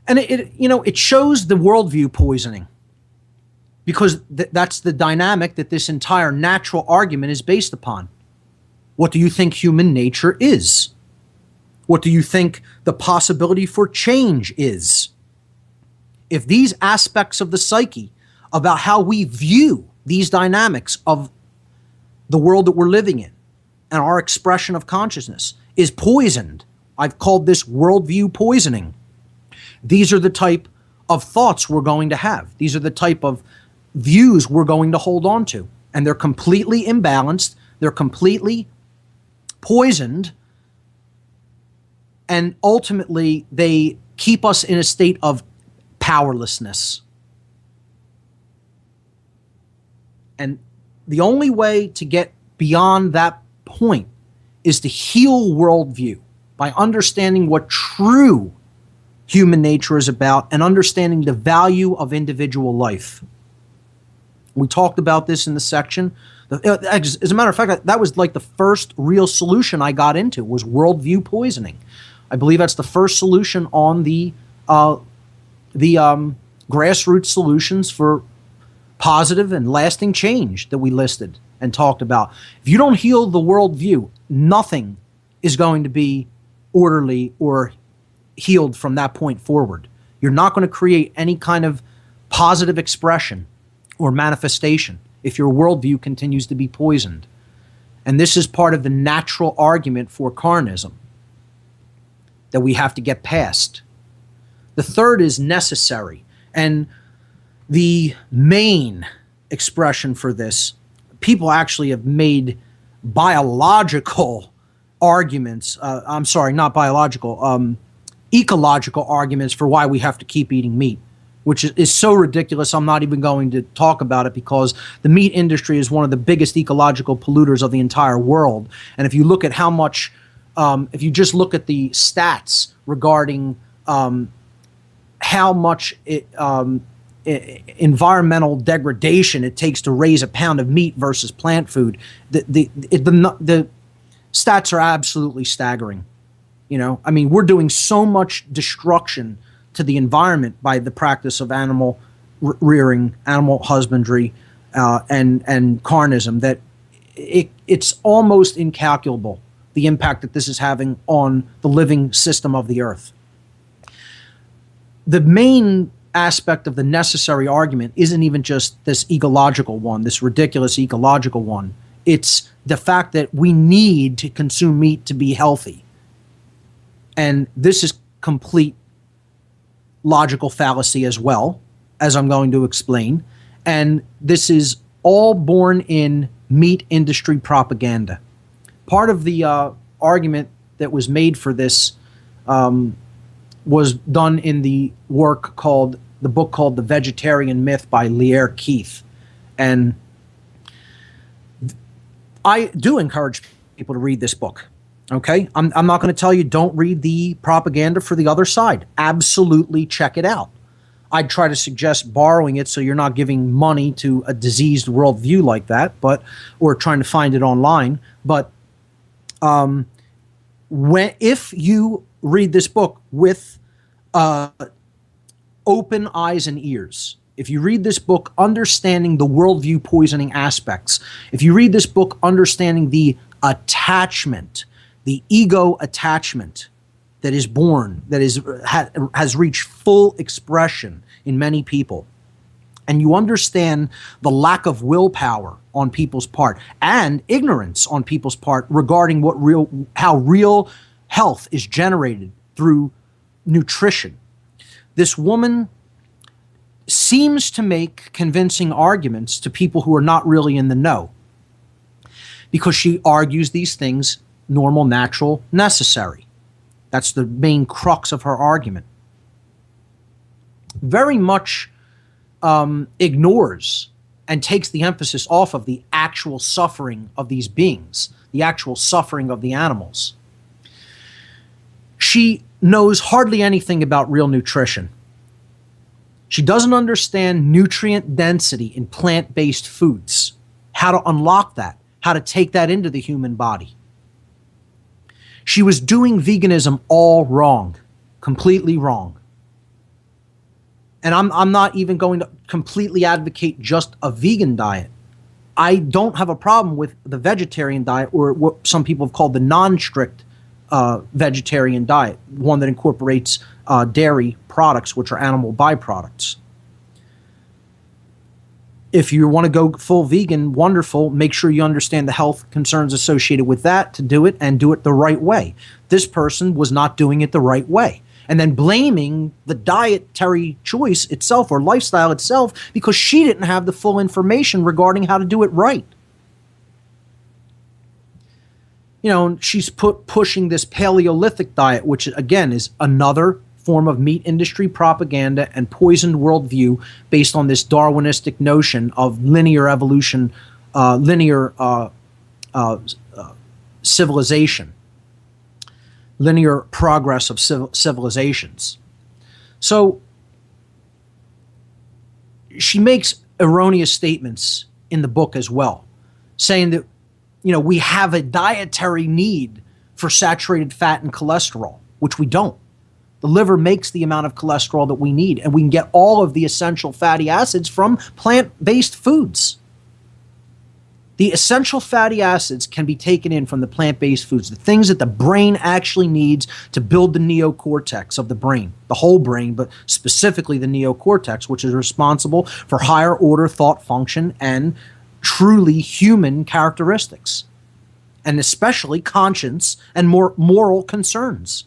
And it shows the worldview poisoning, because that's the dynamic that this entire natural argument is based upon. What do you think human nature is? What do you think the possibility for change is? If these aspects of the psyche, about how we view these dynamics of the world that we're living in and our expression of consciousness, is poisoned, I've called this worldview poisoning. These are the type of thoughts we're going to have. These are the type of views we're going to hold on to. And they're completely imbalanced. They're completely poisoned. And ultimately, they keep us in a state of powerlessness. And the only way to get beyond that point is to heal worldview by understanding what true human nature is about and understanding the value of individual life. We talked about this in the section. As a matter of fact, that was like the first real solution I got into, was worldview poisoning. I believe that's the first solution on the grassroots solutions for positive and lasting change that we listed and talked about. If you don't heal the worldview, nothing is going to be orderly or healed from that point forward. You're not going to create any kind of positive expression or manifestation if your worldview continues to be poisoned. And this is part of the natural argument for carnism that we have to get past. The third is necessary. And the main expression for this, people actually have made biological arguments, ecological arguments for why we have to keep eating meat, which is so ridiculous I'm not even going to talk about it, because the meat industry is one of the biggest ecological polluters of the entire world. And if you look at how much, if you just look at the stats regarding how much environmental degradation it takes to raise a pound of meat versus plant food, the stats are absolutely staggering. You know, I mean, we're doing so much destruction to the environment by the practice of animal rearing, animal husbandry, and carnism, that it's almost incalculable, the impact that this is having on the living system of the earth. The main aspect of the necessary argument isn't even just this ecological one, this ridiculous ecological one. It's the fact that we need to consume meat to be healthy. And this is complete logical fallacy as well, as I'm going to explain. And this is all born in meat industry propaganda. Part of the argument that was made for this was done in the book called The Vegetarian Myth by Lierre Keith. And I do encourage people to read this book. Okay, I'm not going to tell you don't read the propaganda for the other side. Absolutely check it out. I'd try to suggest borrowing it so you're not giving money to a diseased worldview like that, or trying to find it online. But if you read this book with open eyes and ears, if you read this book understanding the worldview poisoning aspects, if you read this book understanding the attachment, the ego attachment that is born, that has reached full expression in many people, and you understand the lack of willpower on people's part and ignorance on people's part regarding how real health is generated through nutrition. This woman seems to make convincing arguments to people who are not really in the know, because she argues these things normal, natural, necessary. That's the main crux of her argument. Very much ignores and takes the emphasis off of the actual suffering of these beings, the actual suffering of the animals. She knows hardly anything about real nutrition. She doesn't understand nutrient density in plant-based foods, how to unlock that, how to take that into the human body. She was doing veganism all wrong, completely wrong. And I'm not even going to completely advocate just a vegan diet. I don't have a problem with the vegetarian diet, or what some people have called the non-strict vegetarian diet, one that incorporates dairy products, which are animal byproducts. If you want to go full vegan, wonderful. Make sure you understand the health concerns associated with that to do it, and do it the right way. This person was not doing it the right way. And then blaming the dietary choice itself or lifestyle itself because she didn't have the full information regarding how to do it right. You know, she's pushing this Paleolithic diet, which again is another form of meat industry propaganda and poisoned worldview based on this Darwinistic notion of linear evolution, civilization, linear progress of civilizations. So she makes erroneous statements in the book as well, saying that, you know, we have a dietary need for saturated fat and cholesterol, which we don't. The liver makes the amount of cholesterol that we need, and we can get all of the essential fatty acids from plant-based foods. The essential fatty acids can be taken in from the plant-based foods, the things that the brain actually needs to build the neocortex of the brain, the whole brain, but specifically the neocortex, which is responsible for higher order thought function and truly human characteristics, and especially conscience and more moral concerns.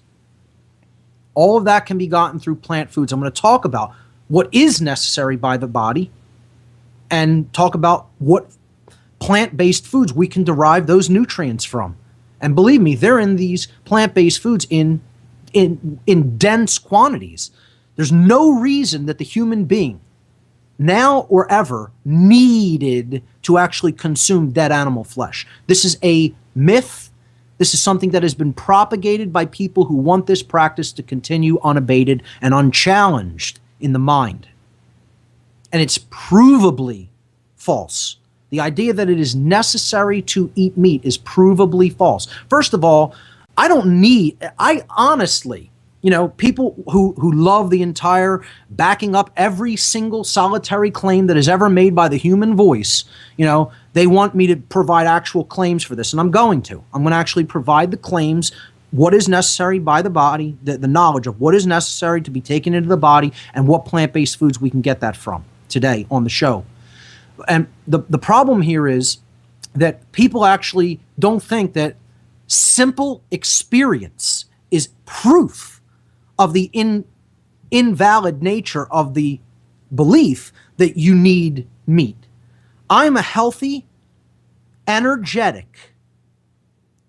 All of that can be gotten through plant foods. I'm going to talk about what is necessary by the body and talk about what plant-based foods we can derive those nutrients from. And believe me, they're in these plant-based foods in dense quantities. There's no reason that the human being, now or ever, needed to actually consume dead animal flesh. This is a myth. This is something that has been propagated by people who want this practice to continue unabated and unchallenged in the mind. And it's provably false. The idea that it is necessary to eat meat is provably false. First of all, I honestly, you know, people who love the entire backing up every single solitary claim that is ever made by the human voice, you know, they want me to provide actual claims for this, and I'm going to. I'm going to actually provide the claims, what is necessary by the body, the knowledge of what is necessary to be taken into the body, and what plant-based foods we can get that from today on the show. And the problem here is that people actually don't think that simple experience is proof of the invalid nature of the belief that you need meat. I'm a healthy, energetic,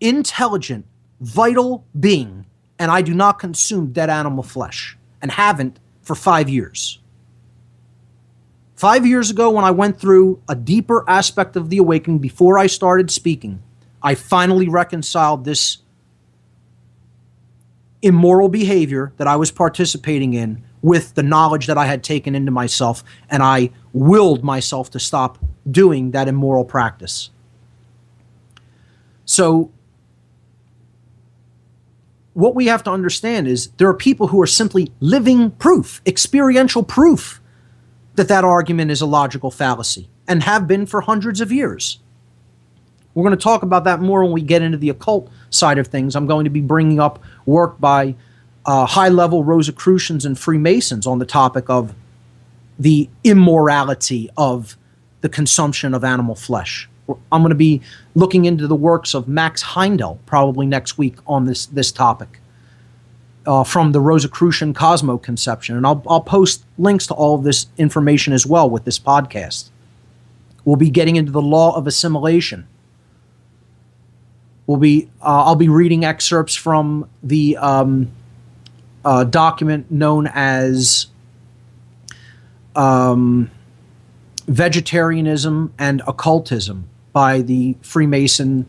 intelligent, vital being, and I do not consume dead animal flesh, and haven't for 5 years. 5 years ago, when I went through a deeper aspect of the awakening before I started speaking, I finally reconciled this immoral behavior that I was participating in with the knowledge that I had taken into myself, and I willed myself to stop doing that immoral practice. So what we have to understand is there are people who are simply living proof, experiential proof, that argument is a logical fallacy, and have been for hundreds of years. We're going to talk about that more when we get into the occult side of things. I'm going to be bringing up work by high-level Rosicrucians and Freemasons on the topic of the immorality of the consumption of animal flesh. I'm going to be looking into the works of Max Heindel probably next week on this topic. From the Rosicrucian cosmo-conception. And I'll post links to all of this information as well with this podcast. We'll be getting into the law of assimilation. I'll be reading excerpts from the document known as Vegetarianism and Occultism by the Freemason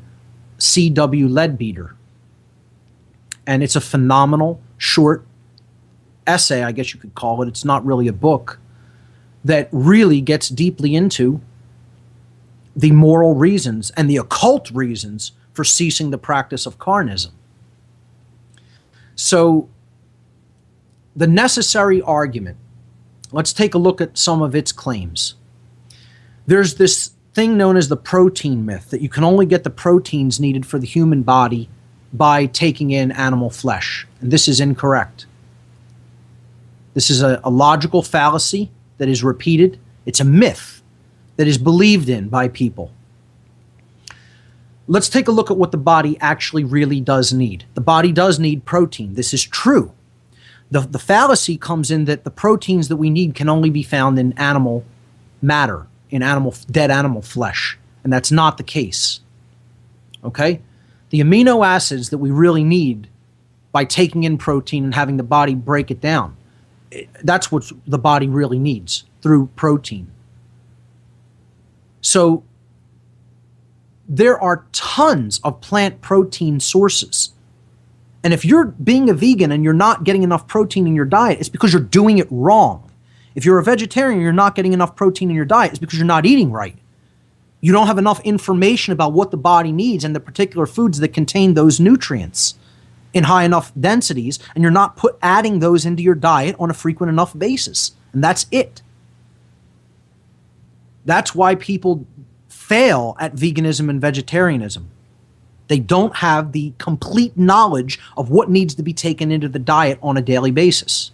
C.W. Leadbeater. And it's a phenomenal short essay, I guess you could call it. It's not really a book, that really gets deeply into the moral reasons and the occult reasons for ceasing the practice of carnism. So the necessary argument Let's take a look at some of its claims. There's this thing known as the protein myth, that you can only get the proteins needed for the human body by taking in animal flesh. And this is incorrect. This is a logical fallacy that is repeated. It's a myth that is believed in by people. Let's take a look at what the body actually really does need. The body does need protein. This is true. The fallacy comes in that the proteins that we need can only be found in animal matter, in dead animal flesh. And that's not the case. Okay? The amino acids that we really need by taking in protein and having the body break it down, that's what the body really needs through protein. So there are tons of plant protein sources. And if you're being a vegan and you're not getting enough protein in your diet, it's because you're doing it wrong. If you're a vegetarian and you're not getting enough protein in your diet, it's because you're not eating right. You don't have enough information about what the body needs and the particular foods that contain those nutrients in high enough densities, and you're not adding those into your diet on a frequent enough basis. And that's it. That's why people fail at veganism and vegetarianism. They don't have the complete knowledge of what needs to be taken into the diet on a daily basis.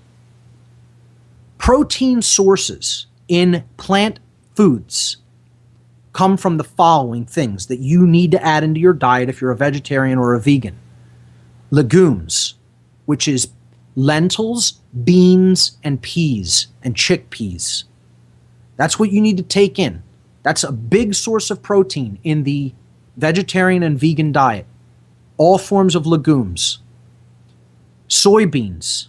Protein sources in plant foods come from the following things that you need to add into your diet if you're a vegetarian or a vegan. Legumes, which is lentils, beans, and peas, and chickpeas. That's what you need to take in. That's a big source of protein in the vegetarian and vegan diet. All forms of legumes. Soybeans,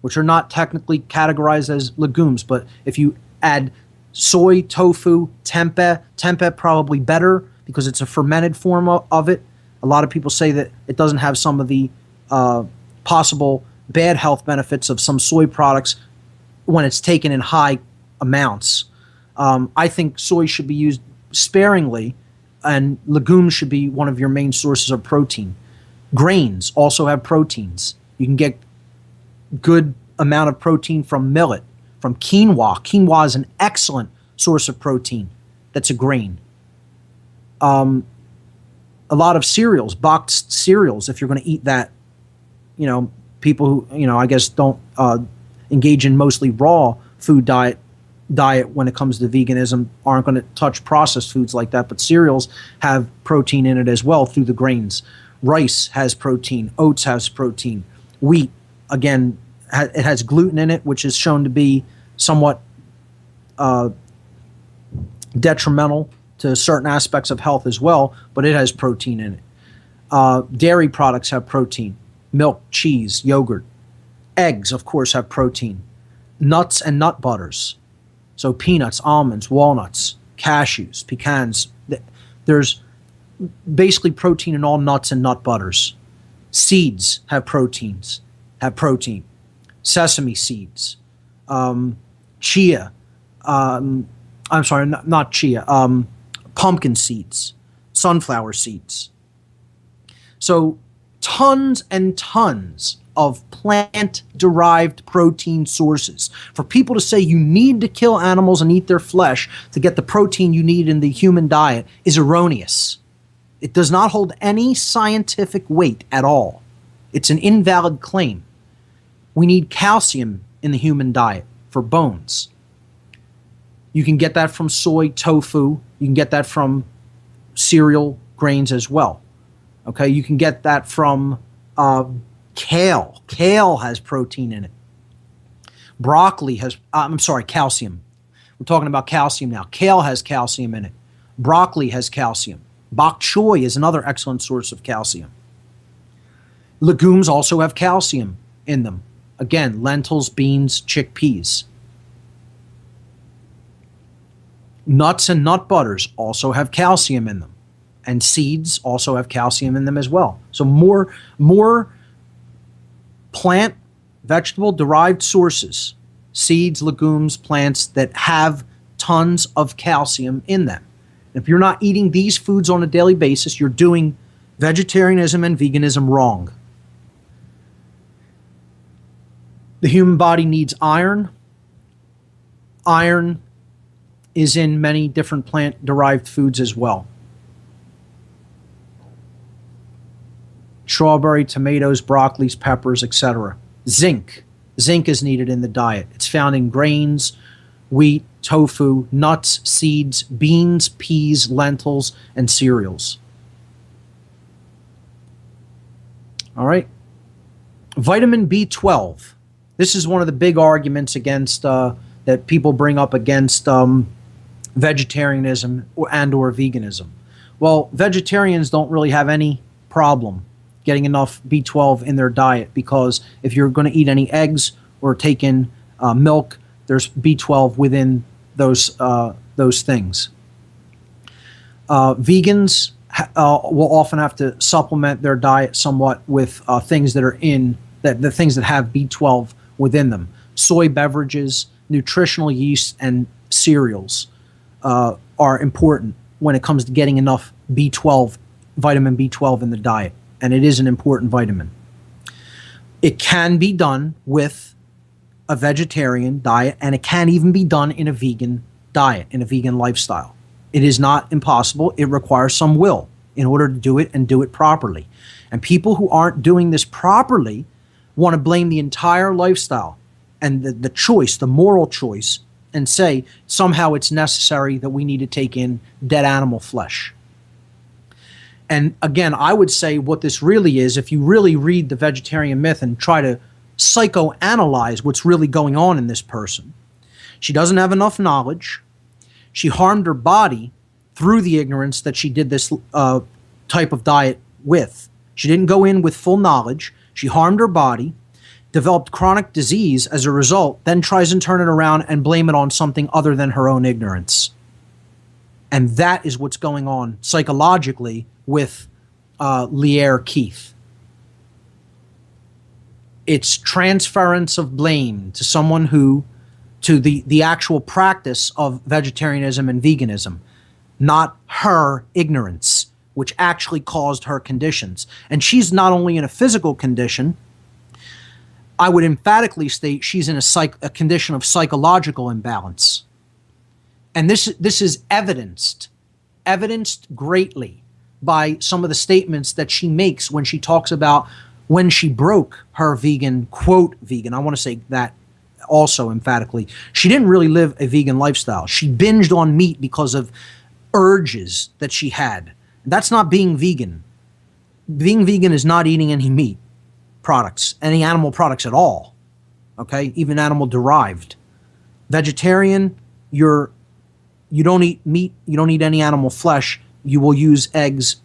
which are not technically categorized as legumes, but if you add soy, tofu, tempeh probably better because it's a fermented form of it. A lot of people say that it doesn't have some of the possible bad health benefits of some soy products when it's taken in high amounts. I think soy should be used sparingly, and legumes should be one of your main sources of protein. Grains also have proteins. You can get good amount of protein from millet, from quinoa. Quinoa is an excellent source of protein. That's a grain. A lot of cereals, boxed cereals, if you're going to eat that, people who, I guess don't engage in mostly raw food diet when it comes to veganism aren't going to touch processed foods like that, but cereals have protein in it as well through the grains. Rice has protein. Oats has protein. Wheat, again, it has gluten in it, which is shown to be somewhat detrimental to certain aspects of health as well, but it has protein in it. Dairy products have protein. Milk, cheese, yogurt. Eggs, of course, have protein. Nuts and nut butters. So peanuts, almonds, walnuts, cashews, pecans. There's basically protein in all nuts and nut butters. Seeds have protein. Sesame seeds. Chia. I'm sorry, not chia. Pumpkin seeds. Sunflower seeds. So tons and tons of plant-derived protein sources. For people to say you need to kill animals and eat their flesh to get the protein you need in the human diet is erroneous. It does not hold any scientific weight at all. It's an invalid claim. We need calcium in the human diet for bones. You can get that from soy, tofu. You can get that from cereal grains as well. Okay, you can get that from kale. Kale has protein in it. Broccoli has, calcium. We're talking about calcium now. Kale has calcium in it. Broccoli has calcium. Bok choy is another excellent source of calcium. Legumes also have calcium in them. Again, lentils, beans, chickpeas. Nuts and nut butters also have calcium in them. And seeds also have calcium in them as well. So more plant, vegetable-derived sources, seeds, legumes, plants that have tons of calcium in them. If you're not eating these foods on a daily basis, you're doing vegetarianism and veganism wrong. The human body needs iron, Iron is in many different plant-derived foods as well. Strawberry, tomatoes, broccolis, peppers, etc. Zinc. Zinc is needed in the diet. It's found in grains, wheat, tofu, nuts, seeds, beans, peas, lentils, and cereals. All right. Vitamin B12. This is one of the big arguments against that people bring up against vegetarianism or veganism. Well, vegetarians don't really have any problem getting enough B12 in their diet, because if you're going to eat any eggs or take in milk, there's B12 within those things. Vegans will often have to supplement their diet somewhat with things that are in the things that have B12 within them. Soy beverages, nutritional yeast, and cereals are important when it comes to getting enough B12, vitamin B12 in the diet, and it is an important vitamin. It can be done with a vegetarian diet, and it can even be done in a vegan diet, in a vegan lifestyle. It is not impossible. It requires some will in order to do it and do it properly. And people who aren't doing this properly want to blame the entire lifestyle and the choice, the moral choice, and say somehow it's necessary that we need to take in dead animal flesh. And again, I would say what this really is, if you really read the vegetarian myth and try to psychoanalyze what's really going on in this person, she doesn't have enough knowledge. She harmed her body through the ignorance that she did this type of diet with. She didn't go in with full knowledge. She harmed her body, developed chronic disease as a result, then tries and turn it around and blame it on something other than her own ignorance. And that is what's going on psychologically with Lear Keith. It's transference of blame to someone to the actual practice of vegetarianism and veganism, not her ignorance, which actually caused her conditions. And she's not only in a physical condition, I would emphatically state she's in a condition of psychological imbalance. And this is evidenced greatly by some of the statements that she makes when she talks about when she broke her vegan, quote, vegan. I want to say that also emphatically. She didn't really live a vegan lifestyle. She binged on meat because of urges that she had. That's not being vegan. Being vegan is not eating any meat products, any animal products at all. Okay? Even animal derived. Vegetarian, you don't eat meat, you don't eat any animal flesh. You will use eggs,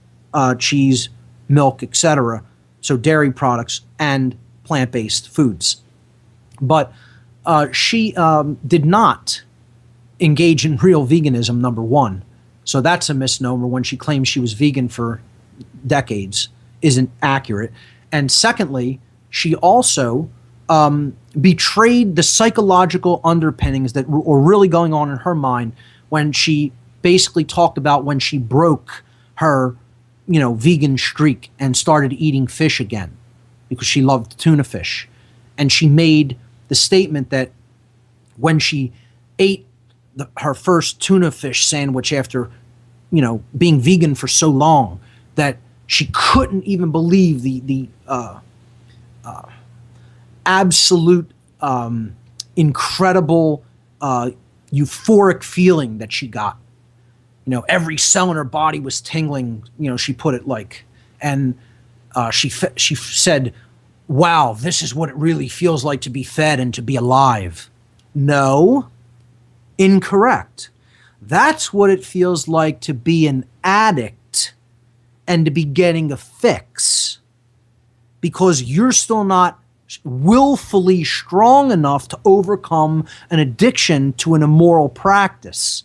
cheese, milk, etc. So dairy products and plant-based foods. But she did not engage in real veganism, number one. So that's a misnomer. When she claims she was vegan for decades, isn't accurate. And secondly, she also betrayed the psychological underpinnings that were really going on in her mind when she basically talked about when she broke her, vegan streak and started eating fish again because she loved tuna fish. And she made the statement that when she ate her first tuna fish sandwich after, being vegan for so long, that she couldn't even believe the absolute incredible euphoric feeling that she got. Every cell in her body was tingling, she put it like, and she said, wow, this is what it really feels like to be fed and to be alive. No, incorrect. That's what it feels like to be an addict and to be getting a fix, because you're still not willfully strong enough to overcome an addiction to an immoral practice.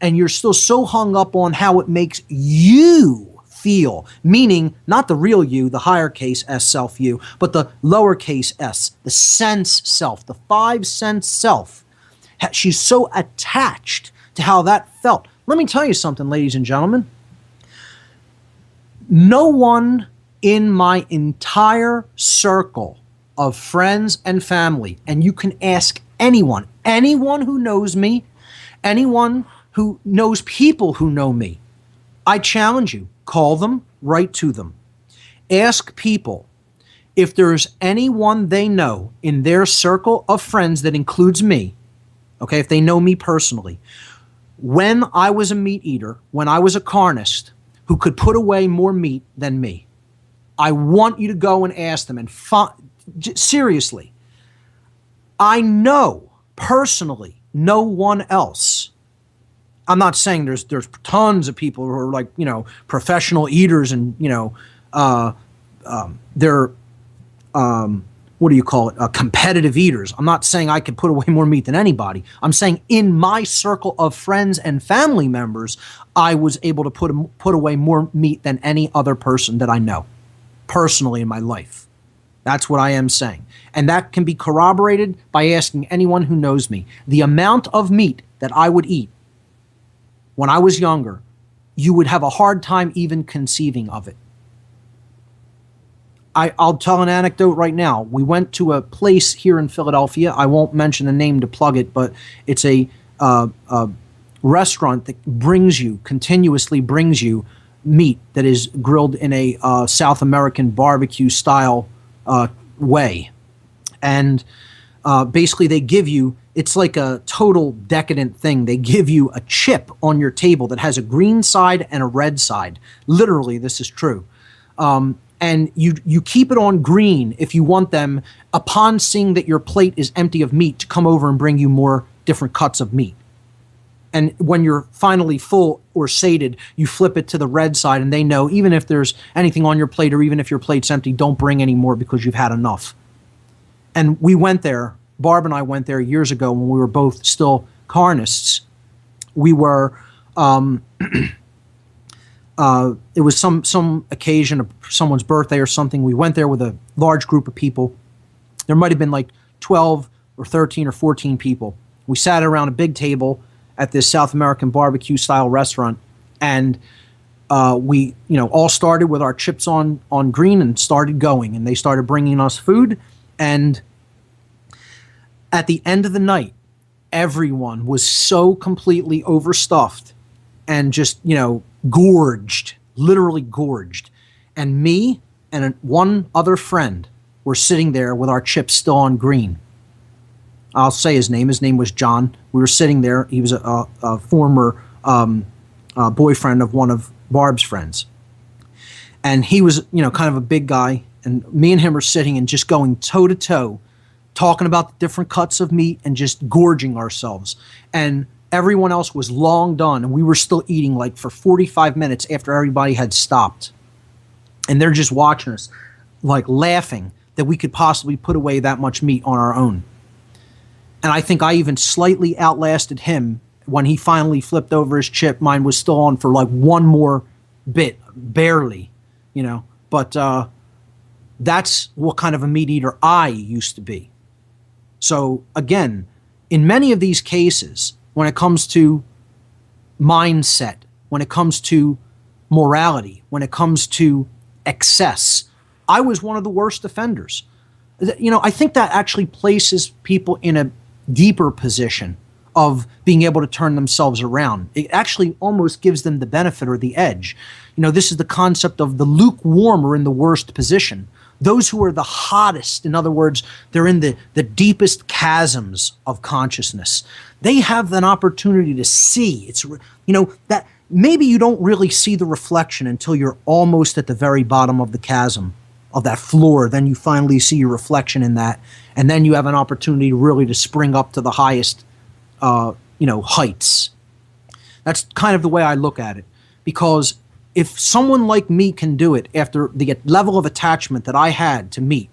And you're still so hung up on how it makes you feel, meaning not the real you, the higher case S self you, but the lowercase s, the sense self, the 5 sense self. She's so attached to how that felt. Let me tell you something, ladies and gentlemen. No one in my entire circle of friends and family, and you can ask anyone who knows me, anyone who knows people who know me, I challenge you, call them, write to them. Ask people if there's anyone they know in their circle of friends that includes me, okay, if they know me personally, when I was a meat eater, when I was a carnist, who could put away more meat than me. I want you to go and ask them. And seriously, I know personally no one else. I'm not saying there's tons of people who are like, professional eaters and, they're, what do you call it? Competitive eaters. I'm not saying I could put away more meat than anybody. I'm saying in my circle of friends and family members, I was able to put away more meat than any other person that I know personally in my life. That's what I am saying. And that can be corroborated by asking anyone who knows me. The amount of meat that I would eat when I was younger, you would have a hard time even conceiving of it. I'll tell an anecdote right now. We went to a place here in Philadelphia. I won't mention the name to plug it, but it's a restaurant that continuously brings you meat that is grilled in a South American barbecue style way. And basically they give you, it's like a total decadent thing. They give you a chip on your table that has a green side and a red side. Literally, this is true. And you keep it on green if you want them, upon seeing that your plate is empty of meat, to come over and bring you more different cuts of meat. And when you're finally full or sated, you flip it to the red side, and they know even if there's anything on your plate or even if your plate's empty, don't bring any more because you've had enough. And we went there, Barb and I went there years ago when we were both still carnists. We were... it was some occasion of someone's birthday or something. We went there with a large group of people. There might have been like 12 or 13 or 14 people. We sat around a big table at this South American barbecue style restaurant, and we all started with our chips on green and started going, and they started bringing us food. And at the end of the night, everyone was so completely overstuffed and just, gorged, literally gorged. And me and one other friend were sitting there with our chips still on green. I'll say his name. His name was John. We were sitting there. He was a former boyfriend of one of Barb's friends. And he was, kind of a big guy. And me and him are sitting and just going toe to toe, talking about the different cuts of meat and just gorging ourselves. And everyone else was long done, and we were still eating like for 45 minutes after everybody had stopped. And they're just watching us, like laughing that we could possibly put away that much meat on our own. And I think I even slightly outlasted him when he finally flipped over his chip. Mine was still on for like one more bit, barely, But that's what kind of a meat eater I used to be. So again, in many of these cases, when it comes to mindset, when it comes to morality, when it comes to excess, I was one of the worst offenders. I think that actually places people in a deeper position of being able to turn themselves around. It actually almost gives them the benefit or the edge. This is the concept of the lukewarm are in the worst position. Those who are the hottest, in other words, they're in the deepest chasms of consciousness. They have an opportunity to see. It's, that maybe you don't really see the reflection until you're almost at the very bottom of the chasm, of that floor. Then you finally see your reflection in that. And then you have an opportunity really to spring up to the highest, heights. That's kind of the way I look at it. Because if someone like me can do it after the level of attachment that I had to meat,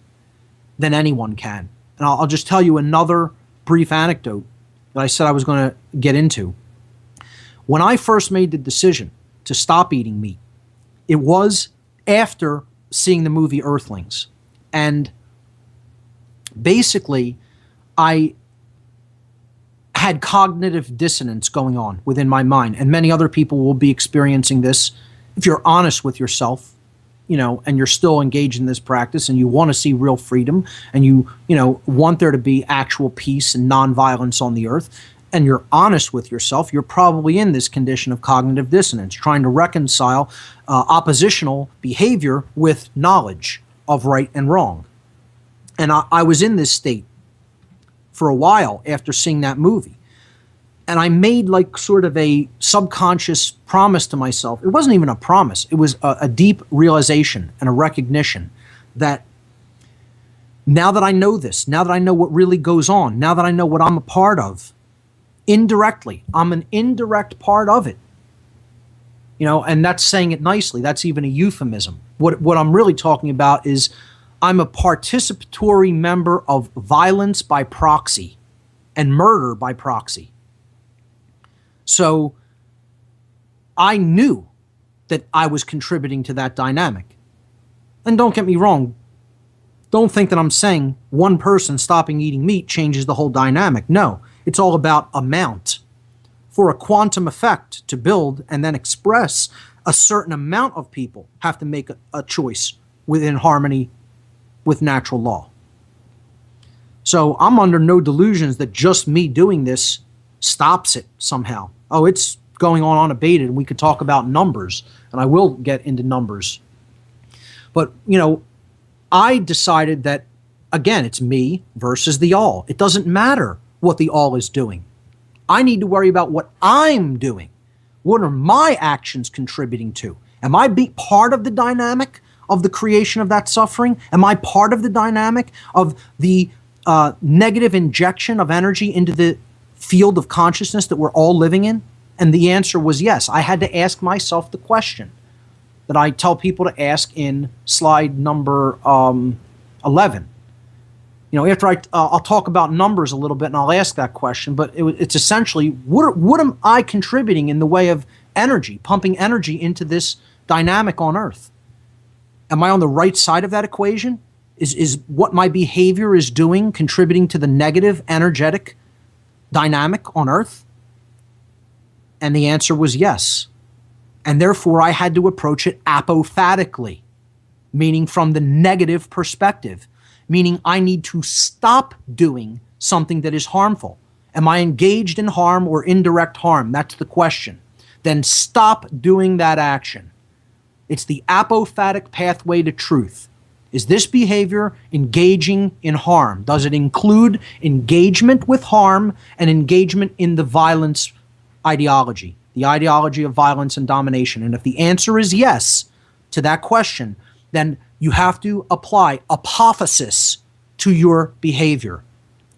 then anyone can. And I'll just tell you another brief anecdote that I said I was going to get into. When I first made the decision to stop eating meat, it was after seeing the movie Earthlings. And basically, I had cognitive dissonance going on within my mind. And many other people will be experiencing this. If you're honest with yourself, and you're still engaged in this practice and you want to see real freedom and you want there to be actual peace and nonviolence on the earth, and you're honest with yourself, you're probably in this condition of cognitive dissonance, trying to reconcile oppositional behavior with knowledge of right and wrong. And I was in this state for a while after seeing that movie. And I made like sort of a subconscious promise to myself. It wasn't even a promise. It was a deep realization and a recognition that now that I know this, now that I know what really goes on, now that I know what I'm a part of, indirectly, I'm an indirect part of it. And that's saying it nicely. That's even a euphemism. What I'm really talking about is I'm a participatory member of violence by proxy and murder by proxy. So I knew that I was contributing to that dynamic. And don't get me wrong, don't think that I'm saying one person stopping eating meat changes the whole dynamic. No, it's all about amount. For a quantum effect to build and then express, a certain amount of people have to make a choice within harmony with natural law. So I'm under no delusions that just me doing this stops it somehow. Oh, it's going on unabated, and we could talk about numbers, and I will get into numbers. But, I decided that, again, it's me versus the all. It doesn't matter what the all is doing. I need to worry about what I'm doing. What are my actions contributing to? Am I part of the dynamic of the creation of that suffering? Am I part of the dynamic of the negative injection of energy into the field of consciousness that we're all living in? And the answer was yes. I had to ask myself the question that I tell people to ask in slide number 11. After I'll talk about numbers a little bit and I'll ask that question, but it's essentially, what am I contributing in the way of energy, pumping energy into this dynamic on Earth? Am I on the right side of that equation? Is what my behavior is doing contributing to the negative energetic dynamic on Earth? And the answer was yes. And therefore, I had to approach it apophatically, meaning from the negative perspective, meaning I need to stop doing something that is harmful. Am I engaged in harm or indirect harm? That's the question. Then stop doing that action. It's the apophatic pathway to truth. Is this behavior engaging in harm? Does it include engagement with harm and engagement in the violence ideology, the ideology of violence and domination? And if the answer is yes to that question, then you have to apply apophasis to your behavior.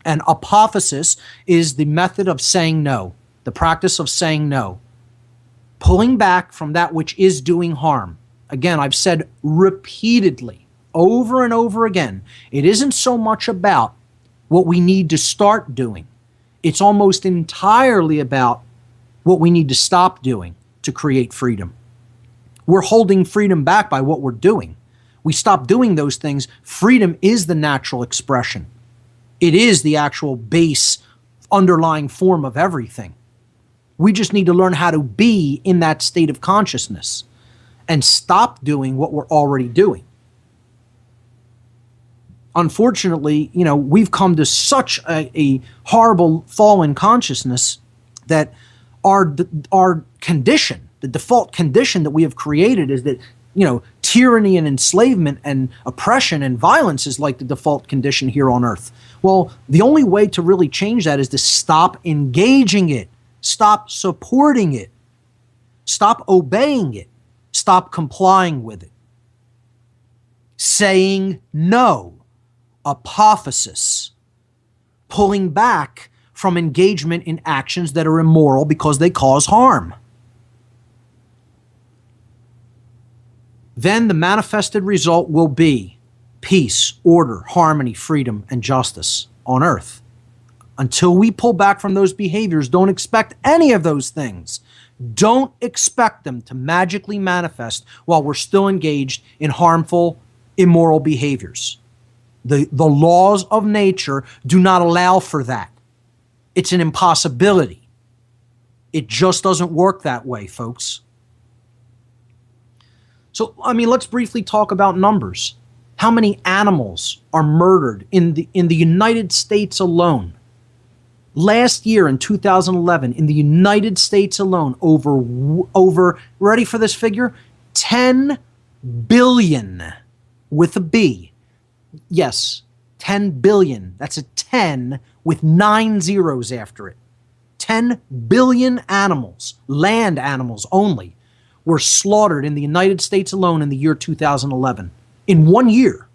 And apophasis is the method of saying no, the practice of saying no, pulling back from that which is doing harm. Again, I've said repeatedly, over and over again, it isn't so much about what we need to start doing. It's almost entirely about what we need to stop doing to create freedom. We're holding freedom back by what we're doing. We stop doing those things. Freedom is the natural expression. It is the actual base underlying form of everything. We just need to learn how to be in that state of consciousness and stop doing what we're already doing. Unfortunately, we've come to such a horrible fall in consciousness that our condition, the default condition that we have created is that, tyranny and enslavement and oppression and violence is like the default condition here on Earth. Well, the only way to really change that is to stop engaging it, stop supporting it, stop obeying it, stop complying with it. Saying no, apophasis, pulling back from engagement in actions that are immoral because they cause harm. Then the manifested result will be peace, order, harmony, freedom, and justice on Earth. Until we pull back from those behaviors, don't expect any of those things. Don't expect them to magically manifest while we're still engaged in harmful, immoral behaviors. The laws of nature do not allow for that. It's an impossibility. It just doesn't work that way, folks. So, I mean, let's briefly talk about numbers. How many animals are murdered in the United States alone? Last year in 2011, in the United States alone, over ready for this figure? 10 billion with a B. Yes, 10 billion. That's a 10 with 9 zeros after it. 10 billion animals, land animals only, were slaughtered in the United States alone in the year 2011. In 1 year.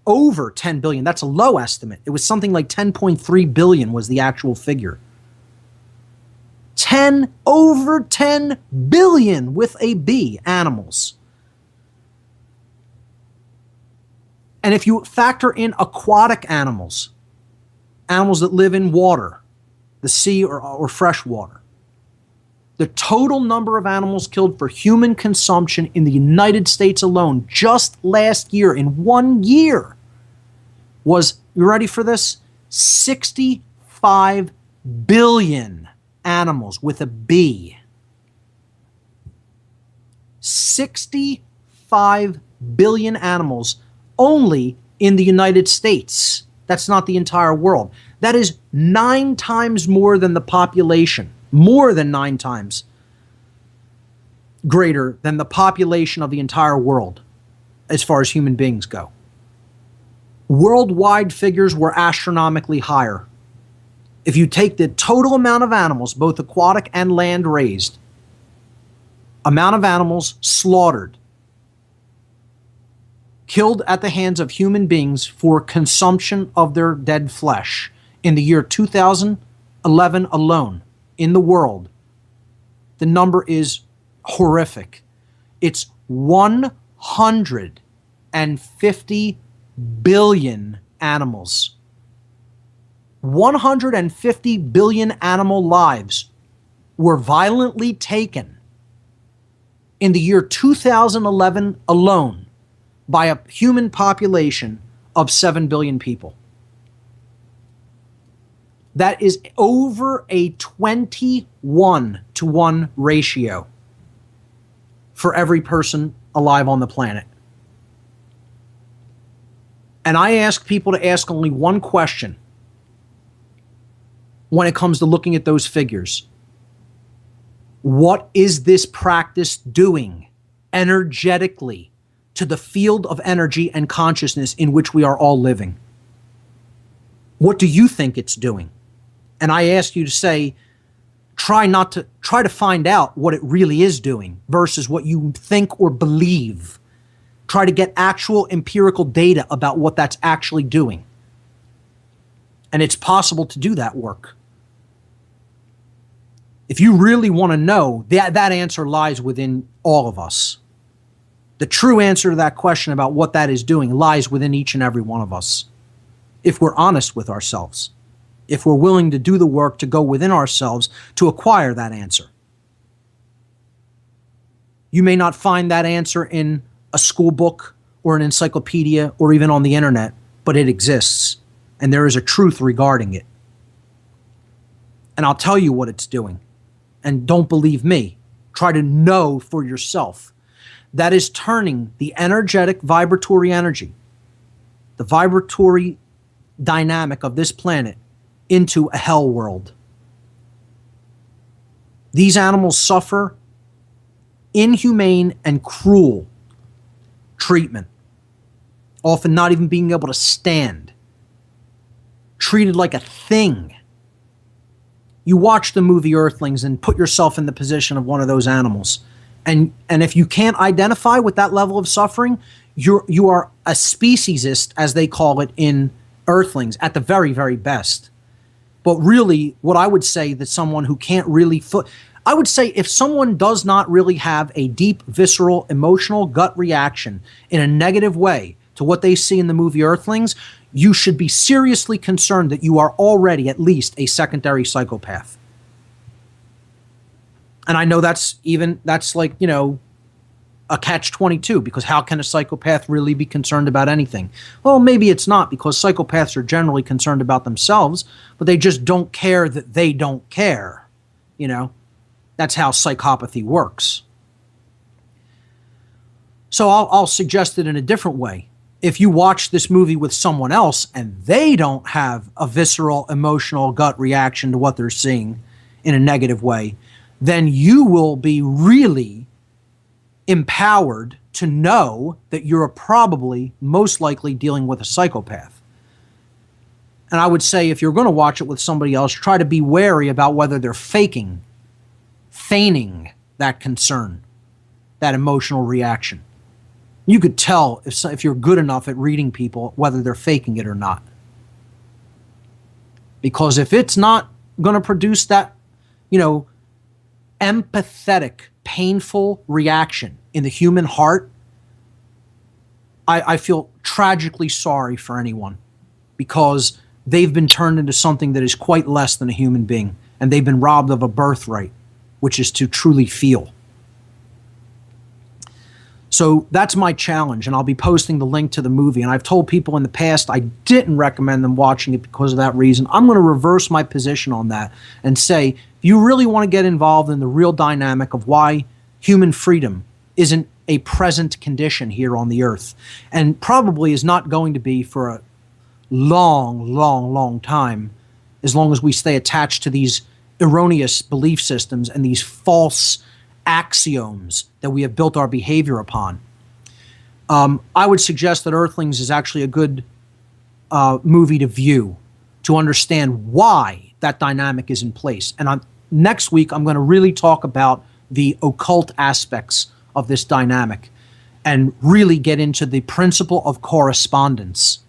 Over 10 billion. That's a low estimate. It was something like 10.3 billion was the actual figure. Over 10 billion with a B animals. And if you factor in aquatic animals, animals that live in water, the sea or fresh water, the total number of animals killed for human consumption in the United States alone just last year, in 1 year, was, you ready for this? 65 billion animals with a B. 65 billion animals only in the United States. That's not the entire world. That is 9 times more than the population. More than 9 times greater than the population of the entire world as far as human beings go. Worldwide figures were astronomically higher. If you take the total amount of animals, both aquatic and land raised, amount of animals slaughtered, killed at the hands of human beings for consumption of their dead flesh in the year 2011 alone in the world, the number is horrific. It's 150 billion animals. 150 billion animal lives were violently taken in the year 2011 alone by a human population of 7 billion people. That is over a 21-to-1 ratio for every person alive on the planet. And I ask people to ask only one question when it comes to looking at those figures. What is this practice doing energetically to the field of energy and consciousness in which we are all living? What do you think it's doing? And I ask you to say, try to find out what it really is doing versus what you think or believe. Try to get actual empirical data about what that's actually doing. And it's possible to do that work. If you really want to know, that answer lies within all of us. The true answer to that question about what that is doing lies within each and every one of us. If we're honest with ourselves. If we're willing to do the work to go within ourselves to acquire that answer. You may not find that answer in a school book or an encyclopedia or even on the internet, but it exists, and there is a truth regarding it. And I'll tell you what it's doing. And don't believe me. Try to know for yourself. That is turning the energetic vibratory energy, the vibratory dynamic of this planet, into a hell world. These animals suffer inhumane and cruel treatment, often not even being able to stand, treated like a thing. You watch the movie Earthlings and put yourself in the position of one of those animals. And if you can't identify with that level of suffering, you are a speciesist, as they call it in Earthlings, at the very, very best. But really, what I would say that someone who can't really I would say if someone does not really have a deep, visceral, emotional gut reaction in a negative way to what they see in the movie Earthlings, you should be seriously concerned that you are already at least a secondary psychopath. And I know that's like, a catch-22, because how can a psychopath really be concerned about anything? Well, maybe it's not, because psychopaths are generally concerned about themselves, but they just don't care that they don't care. That's how psychopathy works. So I'll suggest it in a different way. If you watch this movie with someone else and they don't have a visceral, emotional gut reaction to what they're seeing in a negative way, then you will be really empowered to know that you're probably most likely dealing with a psychopath. And I would say if you're going to watch it with somebody else, try to be wary about whether they're feigning that concern, that emotional reaction. You could tell if you're good enough at reading people whether they're faking it or not. Because if it's not going to produce that, empathetic, painful reaction in the human heart, I feel tragically sorry for anyone, because they've been turned into something that is quite less than a human being, and they've been robbed of a birthright, which is to truly feel. So that's my challenge, and I'll be posting the link to the movie. And I've told people in the past I didn't recommend them watching it because of that reason. I'm going to reverse my position on that and say, if you really want to get involved in the real dynamic of why human freedom isn't a present condition here on the earth, and probably is not going to be for a long, long, long time, as long as we stay attached to these erroneous belief systems and these false axioms that we have built our behavior upon. I would suggest that Earthlings is actually a good movie to view to understand why that dynamic is in place. And next week, I'm going to really talk about the occult aspects of this dynamic and really get into the principle of correspondence.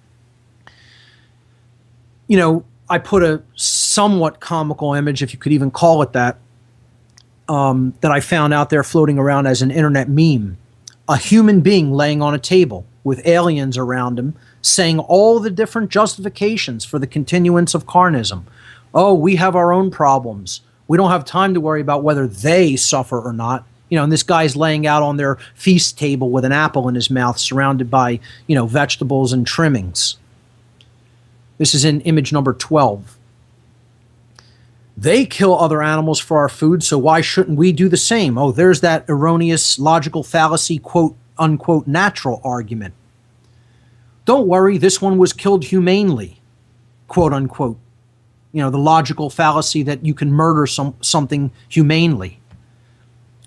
I put a somewhat comical image, if you could even call it that I found out there floating around as an internet meme. A human being laying on a table with aliens around him saying all the different justifications for the continuance of carnism. Oh, we have our own problems. We don't have time to worry about whether they suffer or not. And this guy's laying out on their feast table with an apple in his mouth, surrounded by, vegetables and trimmings. This is in image number 12. They kill other animals for our food, so why shouldn't we do the same? Oh, there's that erroneous logical fallacy, quote, unquote, natural argument. Don't worry, this one was killed humanely, quote, unquote. The logical fallacy that you can murder something humanely.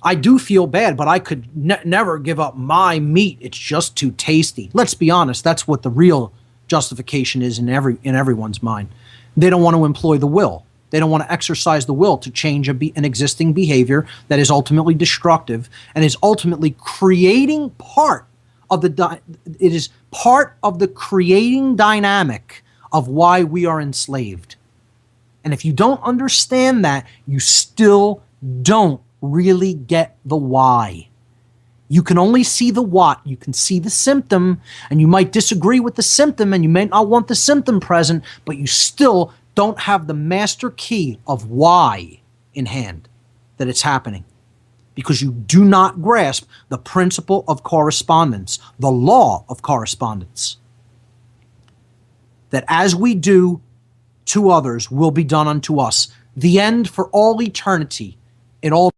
I do feel bad, but I could never give up my meat. It's just too tasty. Let's be honest, that's what the real justification is in everyone's mind. They don't want to employ the will. They don't want to exercise the will to change an existing behavior that is ultimately destructive and is ultimately creating part of the creating dynamic of why we are enslaved. And if you don't understand that, you still don't really get the why. You can only see the what. You can see the symptom, and you might disagree with the symptom, and you may not want the symptom present, but you still don't have the master key of why in hand that it's happening, because you do not grasp the principle of correspondence, the law of correspondence. That as we do to others will be done unto us. The end for all eternity. It all